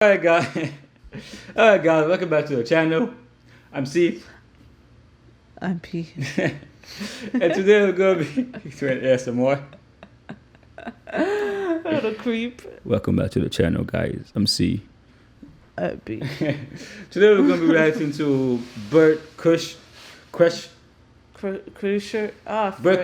Alright guys, alright guys, welcome back to the channel. I'm C. I'm P. And today we're gonna be doing ASMR. What a creep. Welcome back to the channel guys, I'm C. I'm P. Today we're gonna be reacting to Bert Kreischer. Kreischer? Bert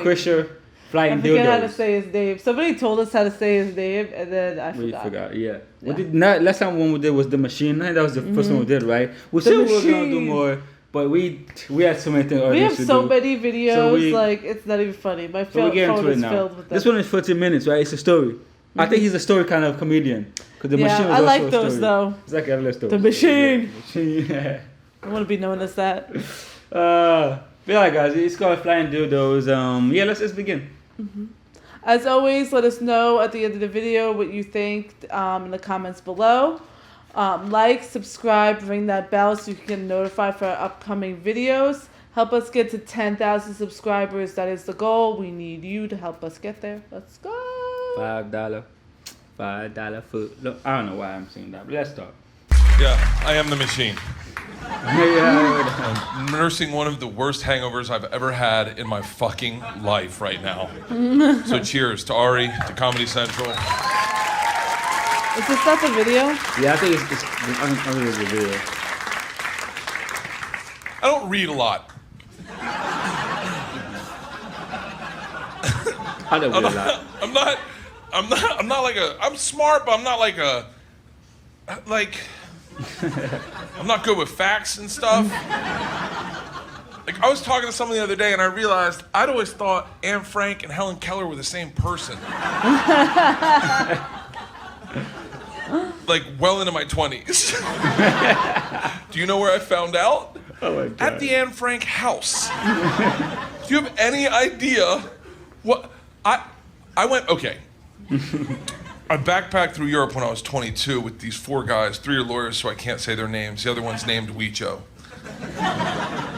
Kreischer flying I forget how to dildos. say his name. Somebody told us how to say his name and then I We forgot. forgot, yeah. Yeah. Last time one we did was The Machine. I think that was the first one we did, right? We said we were gonna do more, but we had so many things We already have to so do. many videos, So we- it's not even funny. My So we get phone into it is now. filled with them. This one is 14 minutes, right? It's a story. I think he's a story kind of comedian. Cause the Machine was I also like a those story. though. It's like a little story. The Machine. Yeah. Machine, yeah. I want to be known as that. Yeah, guys, it's called Flying Dildos. Yeah, let's begin. As always, let us know at the end of the video what you think in the comments below. Like, subscribe, ring that bell so you can get notified for our upcoming videos. Help us get to 10,000 subscribers. That is the goal. We need you to help us get there. Let's go. $5 food. Look, I don't know why I'm saying that, but let's start. Yeah, I am the machine. Yeah. I'm nursing one of the worst hangovers I've ever had in my fucking life right now. So cheers to Ari, to Comedy Central. Is this not the video? Yeah, I think it's under the video. I don't read a lot. I don't read a lot. I'm not like I'm smart, but I'm not like I'm not good with facts and stuff. Like, I was talking to someone the other day and I realized I'd always thought Anne Frank and Helen Keller were the same person. Like, well into my 20s. Do you know where I found out? Oh my God. At the Anne Frank house. Do you have any idea what I went, okay. I backpacked through Europe when I was 22 with these 4 guys. 3 are lawyers, so I can't say their names. The other one's named Weicho.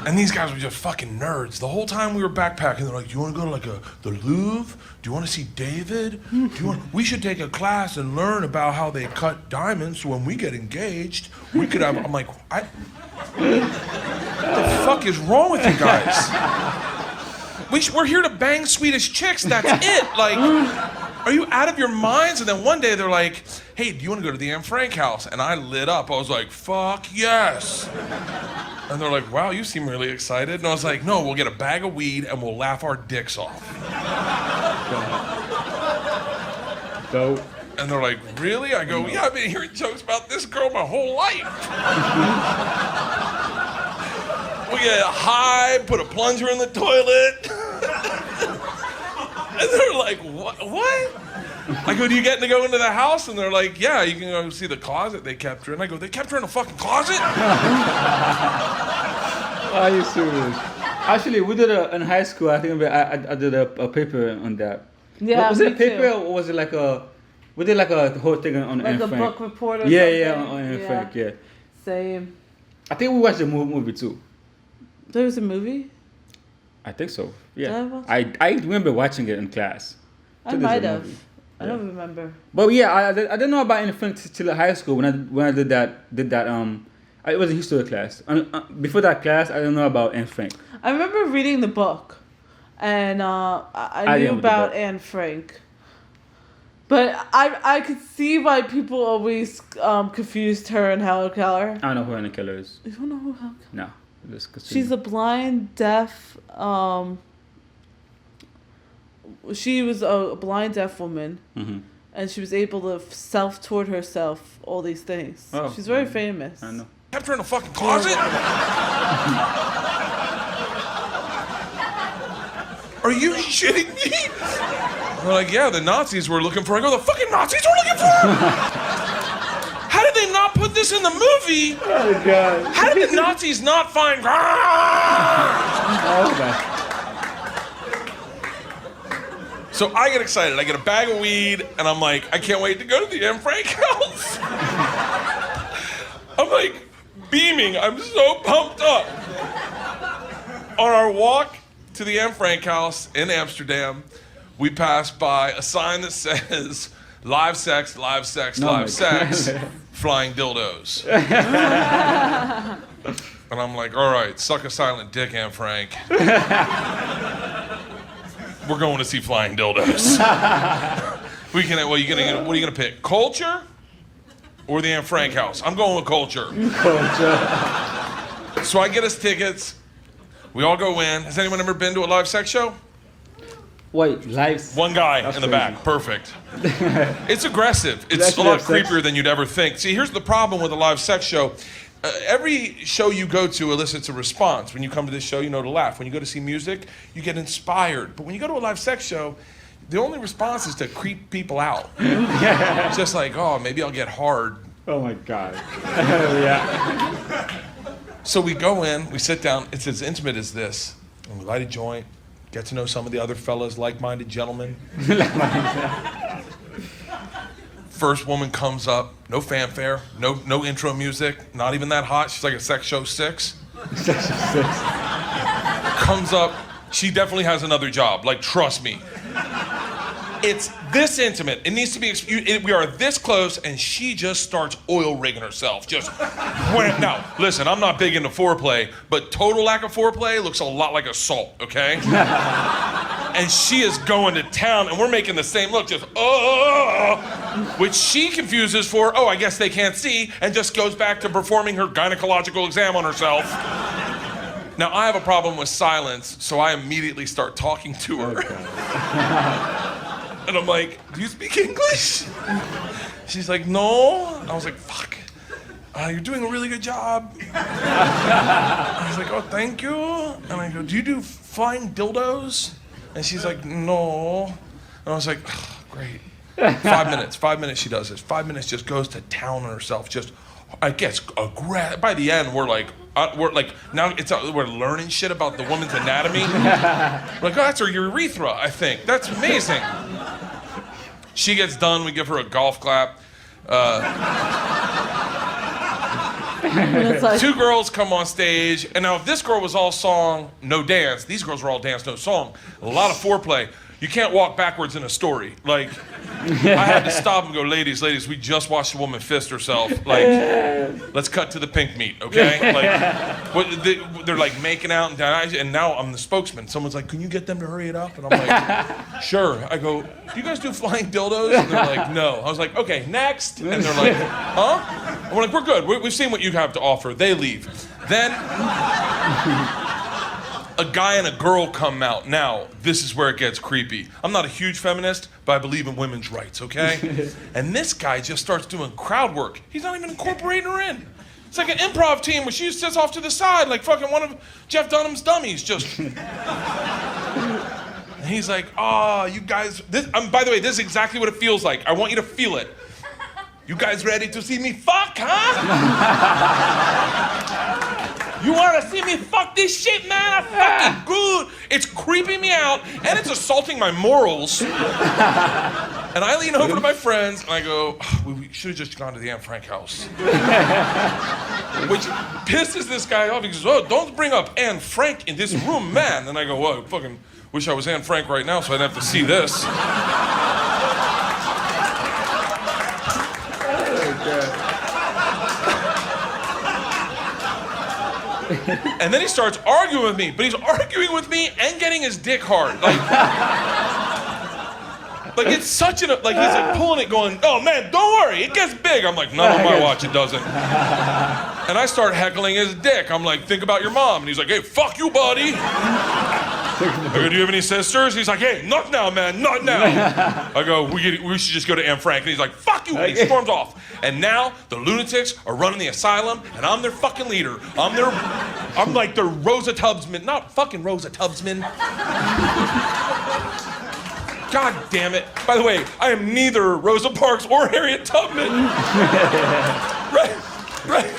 And these guys were just fucking nerds. The whole time we were backpacking, they're like, "Do you want to go to the Louvre? Do you want to see David? We should take a class and learn about how they cut diamonds so when we get engaged, we could have." I'm like, what the fuck is wrong with you guys? We're here to bang Swedish chicks. That's it. Like, are you out of your minds? And then one day they're like, "Hey, do you want to go to the Anne Frank house?" And I lit up. I was like, "Fuck yes." And they're like, "Wow, you seem really excited." And I was like, "No, we'll get a bag of weed and we'll laugh our dicks off." So, And they're like, "Really?" I go, "Yeah, I've been hearing jokes about this girl my whole life." We get high, put a plunger in the toilet. And they're like, what? I go, "Do you get to go into the house?" And they're like, "Yeah, you can go see the closet they kept her in." I go, "They kept her in a fucking closet?" are you serious? Actually, we did in high school. I think I did a paper on that. Yeah, was me it a paper too. or was it like a? We did like a whole thing on Like Anne a Frank. book report or Yeah, something. yeah, on Anne Frank. Yeah. Same. I think we watched the movie too. There was a movie? I think so. Did I Yeah. watch I remember watching it in class. I think there's a might have. movie. I don't remember. But yeah, I didn't know about Anne Frank till high school when I did that it was a history class. Before that class, I didn't know about Anne Frank. I remember reading the book, and I knew remember the about book. Anne Frank. But I could see why people always confused her and Helen Keller. I don't know who Anne Keller is. You don't know who Helen Keller? No. Let's continue. She's a blind, deaf. She was a blind, deaf woman, Mm-hmm. and she was able to self-taught herself all these things. Oh, She's very famous. I know. Kept her in a fucking closet? Are you shitting me? They're like, "Yeah, the Nazis were looking for her." I go, "The fucking Nazis were looking for her?" How did they not put this in the movie? Oh God. How did the Nazis not find? Oh God. So I get excited. I get a bag of weed, and I'm like, I can't wait to go to the Anne Frank house. I'm like beaming. I'm so pumped up. On our walk to the Anne Frank house in Amsterdam, we pass by a sign that says, live sex, live sex, No, live my sex, God. flying dildos. And I'm like, all right, suck a silent dick, Anne Frank. We're going to see flying dildos. What are you gonna pick? Culture or the Anne Frank house? I'm going with culture. So I get us tickets. We all go in. Has anyone ever been to a live sex show? Wait, live? One guy That's in the crazy. back. Perfect. It's aggressive. It's a actually lot have sex? creepier than you'd ever think. See, here's the problem with a live sex show. Every show you go to elicits a response. When you come to this show, you know to laugh. When you go to see music, you get inspired. But when you go to a live sex show, the only response is to creep people out. It's just like, oh, maybe I'll get hard. Oh my God. Yeah. So we go in, we sit down. It's as intimate as this. And we light a joint, get to know some of the other fellas, like-minded gentlemen. First woman comes up, no fanfare, no intro music, not even that hot. She's like a sex show 6. Comes up, she definitely has another job, like trust me. It's this intimate. It needs to be, we are this close, and she just starts oil rigging herself. Just went. Now, listen, I'm not big into foreplay, but total lack of foreplay looks a lot like assault, okay? And she is going to town, and we're making the same look, just, which she confuses for, oh, I guess they can't see, and just goes back to performing her gynecological exam on herself. Now, I have a problem with silence, so I immediately start talking to her. And I'm like, do you speak English? She's like, no. I was like, fuck. You're doing a really good job. I was like, oh, thank you. And I go, do you do flying dildos? And she's like, no. And I was like, oh, great. 5 minutes. 5 minutes she does this. 5 minutes just goes to town on herself. Just, I guess, by the end, we're like now we're learning shit about the woman's anatomy. We're like, oh, that's her urethra, I think. That's amazing. She gets done. We give her a golf clap. It's like, 2 girls come on stage, and now if this girl was all song, no dance, these girls were all dance, no song. A lot of foreplay. You can't walk backwards in a story. Like, I had to stop and go, ladies, we just watched a woman fist herself. Like, let's cut to the pink meat, okay? Like, they're like making out, and now I'm the spokesman. Someone's like, can you get them to hurry it up? And I'm like, sure. I go, do you guys do flying dildos? And they're like, no. I was like, okay, next. And they're like, huh? And we're like, we're good. We've seen what you have to offer. They leave. Then a guy and a girl come out. Now, this is where it gets creepy. I'm not a huge feminist, but I believe in women's rights, okay? And this guy just starts doing crowd work. He's not even incorporating her in. It's like an improv team where she just sits off to the side like fucking one of Jeff Dunham's dummies, just. And he's like, oh, you guys, by the way, this is exactly what it feels like. I want you to feel it. You guys ready to see me fuck, huh? You want to see me fuck this shit, man? I'm fucking good. It's creeping me out, and it's assaulting my morals. And I lean over to my friends, and I go, oh, we should have just gone to the Anne Frank house. Which pisses this guy off. He goes, oh, don't bring up Anne Frank in this room, man. And I go, well, I fucking wish I was Anne Frank right now so I didn't have to see this. And then he starts arguing with me, but he's arguing with me and getting his dick hard. Like it's such he's like pulling it going, oh man, don't worry, it gets big. I'm like, not on my watch, it doesn't. And I start heckling his dick. I'm like, think about your mom. And he's like, hey, fuck you, buddy. I go, do you have any sisters? He's like, hey, not now, man, not now. I go, we should just go to Anne Frank. And he's like, fuck you, and he storms off. And now the lunatics are running the asylum, and I'm their fucking leader. I'm like their Rosa Tubbsman, not fucking Rosa Tubbsman. God damn it. By the way, I am neither Rosa Parks or Harriet Tubman. Right.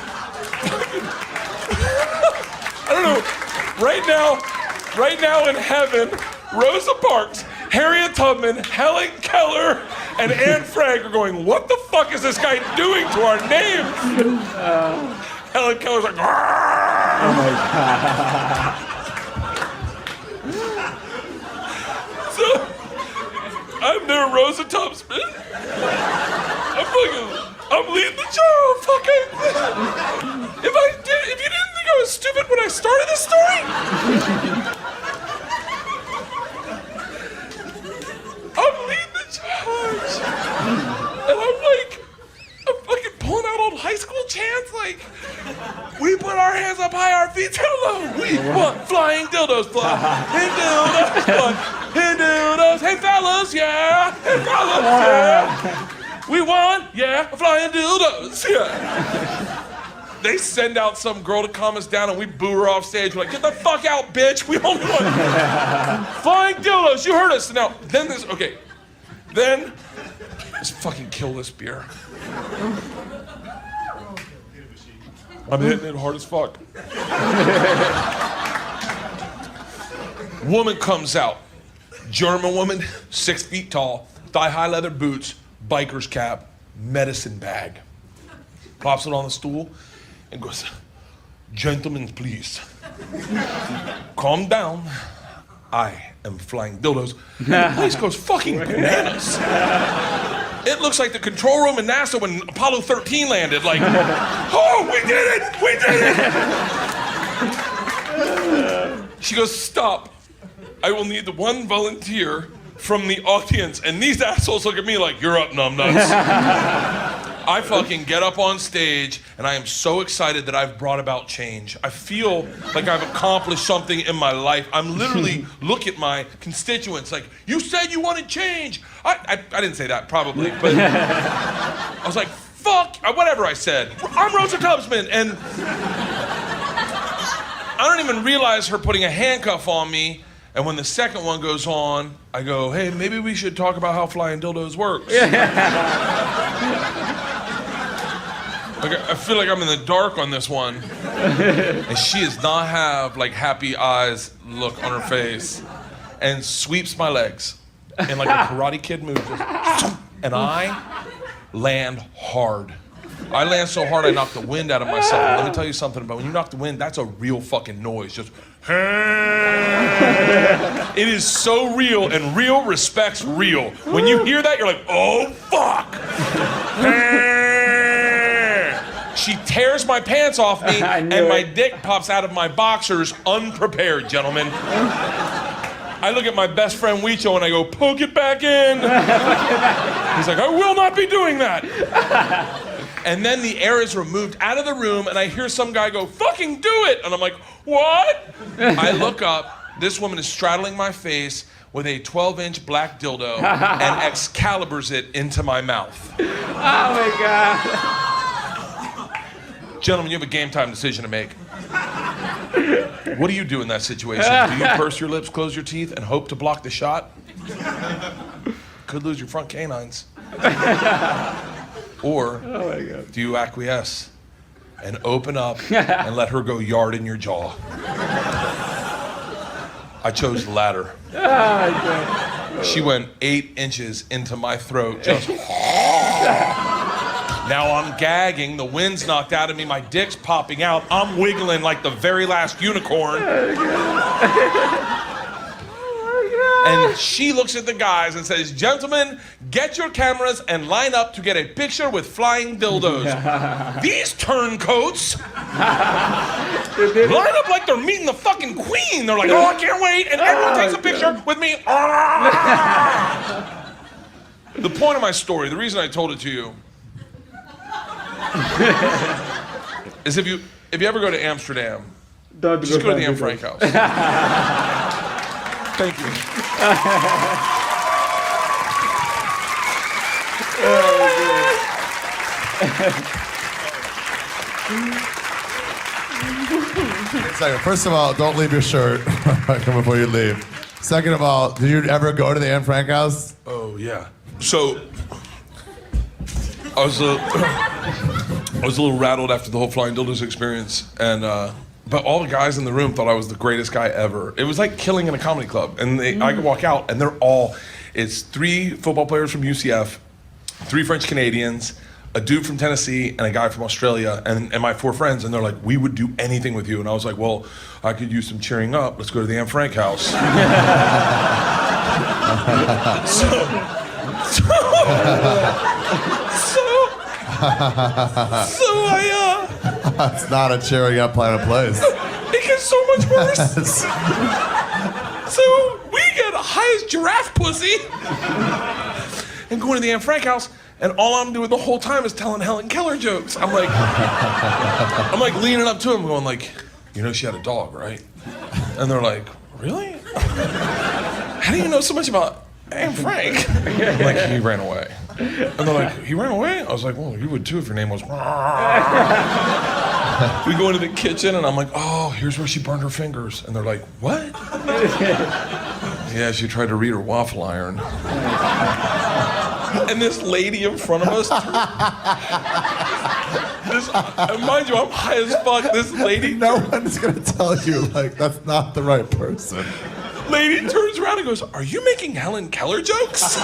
I don't know. Right now in heaven, Rosa Parks, Harriet Tubman, Helen Keller, and Anne Frank are going, what the fuck is this guy doing to our names? Helen Keller's like, Arr! Oh my God. So, I'm there, Rosa Tubsman. I'm leading the show, fucking. If you didn't think I was stupid when I started this story, I'm leading the charge. And I'm fucking pulling out old high school chants like, we put our hands up high, our feet down low. We want flying dildos, flying dildos, flying dildos. Hey fellas, yeah. Hey fellas, yeah. We want, flying dildos, yeah. They send out some girl to calm us down and we boo her off stage. We're like, get the fuck out, bitch. We only want flying dildos. You heard us. Now, then let's fucking kill this beer. I'm hitting it hard as fuck. Woman comes out. German woman, 6 feet tall, thigh-high leather boots, biker's cap, medicine bag. Plops it on the stool and goes, gentlemen, please. Calm down. I am flying dildos. And the place goes fucking bananas. It looks like the control room in NASA when Apollo 13 landed. Like, oh, we did it! We did it! She goes, stop. I will need the one volunteer from the audience. And these assholes look at me like, you're up, numbnuts. I fucking get up on stage and I am so excited that I've brought about change. I feel like I've accomplished something in my life. I'm literally look at my constituents like, you said you wanted change. I didn't say that probably, but I was like, fuck, whatever I said. I'm Rosa Tubsman, and I don't even realize her putting a handcuff on me. And when the second one goes on, I go, hey, maybe we should talk about how flying dildos works. Like, I feel like I'm in the dark on this one. And she does not have like happy eyes look on her face and sweeps my legs in like a Karate Kid move. And I land hard. I land so hard I knock the wind out of myself. And let me tell you something about when you knock the wind, that's a real fucking noise. Just it is so real, and real respects real. When you hear that, you're like, oh fuck. She tears my pants off me, and my dick pops out of my boxers unprepared, gentlemen. I look at my best friend Weicho and I go, poke it back in. He's like, I will not be doing that. And then the air is removed out of the room and I hear some guy go, fucking do it. And I'm like, what? I look up, this woman is straddling my face with a 12-inch black dildo and Excaliburs it into my mouth. Oh my God. Gentlemen, you have a game time decision to make. What do you do in that situation? Do you purse your lips, close your teeth, and hope to block the shot? Could lose your front canines. Or do you acquiesce and open up and let her go yard in your jaw? I chose the latter. She went 8 inches into my throat, just now I'm gagging, the wind's knocked out of me, my dick's popping out, I'm wiggling like the very last unicorn. And she looks at the guys and says, gentlemen, get your cameras and line up to get a picture with flying dildos. These turncoats line up like they're meeting the fucking queen. They're like, oh, I can't wait. And everyone takes a picture with me. The point of my story, the reason I told it to you, is if you ever go to Amsterdam, just go to the Anne Frank house. Thank you. Second, first of all, don't leave your shirt before you leave. Second of all, did you ever go to the Anne Frank house? Oh yeah. So I was a little rattled after the whole flying dildos experience, and but all the guys in the room thought I was the greatest guy ever. It was like killing in a comedy club, and I could walk out, and it's 3 football players from UCF, 3 French Canadians, a dude from Tennessee, and a guy from Australia, and my 4 friends, and they're like, we would do anything with you. And I was like, well, I could use some cheering up. Let's go to the Anne Frank house. So So I It's not a cheering up Planet Place. it gets so much worse. So we get the highest giraffe pussy and going to the Anne Frank house, and all I'm doing the whole time is telling Helen Keller jokes. I'm like leaning up to him going like, you know she had a dog, right? And they're like, really? How do you know so much about Anne Frank? I'm like, he ran away. And they're like, he ran away? I was like, well, you would too if your name was... We go into the kitchen, and I'm like, oh, here's where she burned her fingers. And they're like, what? Yeah, she tried to read her waffle iron. And this lady in front of us... and mind you, I'm high as fuck. This lady... No one's gonna tell you, like, that's not the right person. Lady turns around and goes, are you making Helen Keller jokes?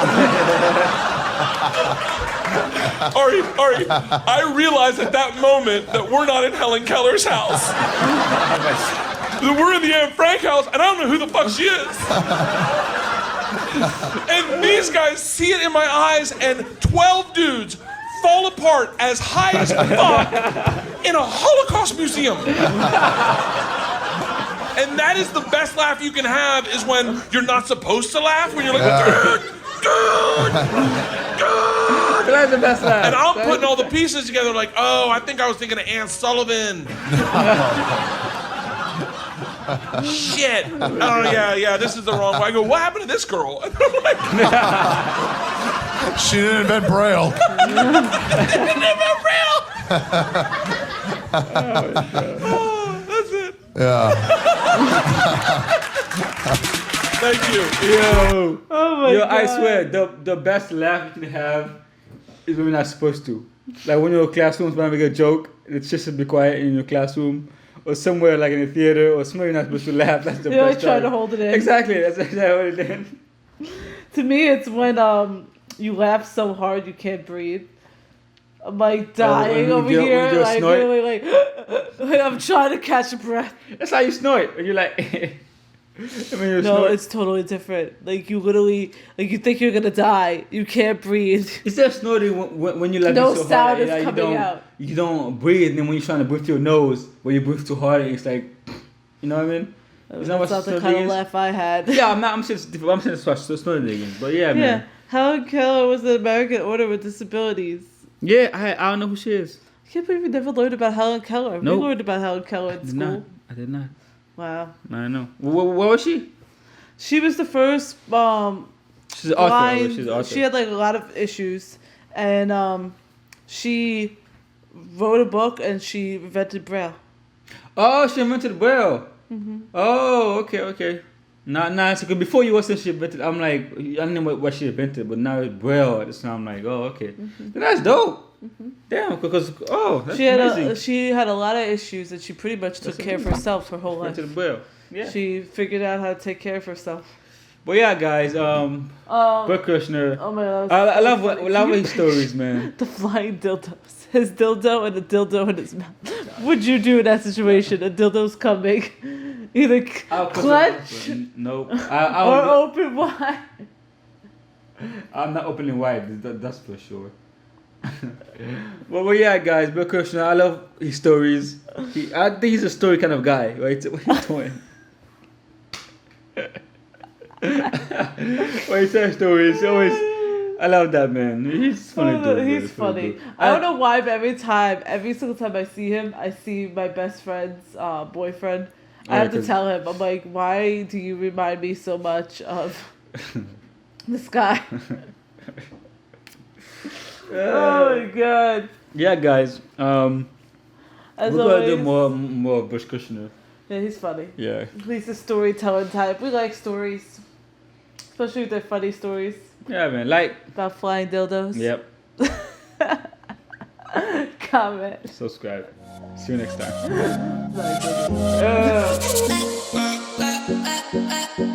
Ari, I realized at that moment that we're not in Helen Keller's house. That we're in the Anne Frank house, and I don't know who the fuck she is. And these guys see it in my eyes, and 12 dudes fall apart as high as fuck in a Holocaust museum. And that is the best laugh you can have, is when you're not supposed to laugh, when you're like, dude. That's the best laugh. And I'm putting all the pieces together like, oh, I think I was thinking of Ann Sullivan. Shit. Oh, yeah, this is the wrong way. I go, what happened to this girl? And I'm like, She didn't invent Braille. oh, that's it. Yeah. Thank you. Yo. Oh my God. I swear, the best laugh you can have is when you're not supposed to. Like when you're in classroom, when I make a joke, it's just to be quiet in your classroom. Or somewhere like in the theater, or somewhere you're not supposed to laugh. That's the You're best like trying to time. hold it in. Exactly, that's exactly what it is. To me, it's when you laugh so hard you can't breathe. I'm like dying over here, like snort? really like I'm trying to catch a breath. That's how you snort. And you're like, No, snort. it's totally different. Like you literally, like you think you're gonna die, you can't breathe. Instead of snorting when you laugh No so sound hard, is coming out. You don't breathe, and then when you're trying to breathe through your nose, when you breathe too hard, it's like, you know what I mean? Is that what That's not the snorting kind of is? laugh I had. Yeah, I'm saying it's different. I'm saying it's snorting again, but yeah, Yeah, man. Helen Keller was the American Order with Disabilities. Yeah, I don't know who she is. I can't believe we never learned about Helen Keller. Nope. We learned about Helen Keller in school. I did not. Wow. I don't know. What was she? She was the first She's an author. blind. She's an author. She had like a lot of issues, and she wrote a book and she invented Braille. Oh, she invented Braille. Mm-hmm. Oh, okay. Nah, so before you wasn't she invented, I'm like, I don't know what she invented, but now it's Braille. At this time, I'm like, oh, okay. Mm-hmm. That's dope. Mm-hmm. Damn, because, that's amazing. She had a lot of issues and she pretty much took care of herself her whole life. Invented Braille. Yeah. She figured out how to take care of herself. But yeah, guys, Bert Kreischer. Oh my God. I love his stories, man. The flying dildos. His dildo and a dildo in his mouth. What'd you do in that situation? A dildo's coming. Either clutch Nope. or open wide. I'm not opening wide, that's for sure. Well, yeah, guys, Bert Kreischer, I love his stories. I think he's a story kind of guy, right? What he's doing. When he tells stories, I love that man. He's funny. He's funny. I don't know why, but every single time I see him, I see my best friend's boyfriend. I have to tell him, I'm like, why do you remind me so much of this guy? Oh my God. Yeah, guys. As we're gonna do always, more of Bert Kreischer. yeah, he's funny. Yeah. He's a storytelling type. We like stories, especially if they're funny stories Yeah, man. Like. about flying dildos. Yep. Comment. Subscribe. See you next time. My goodness.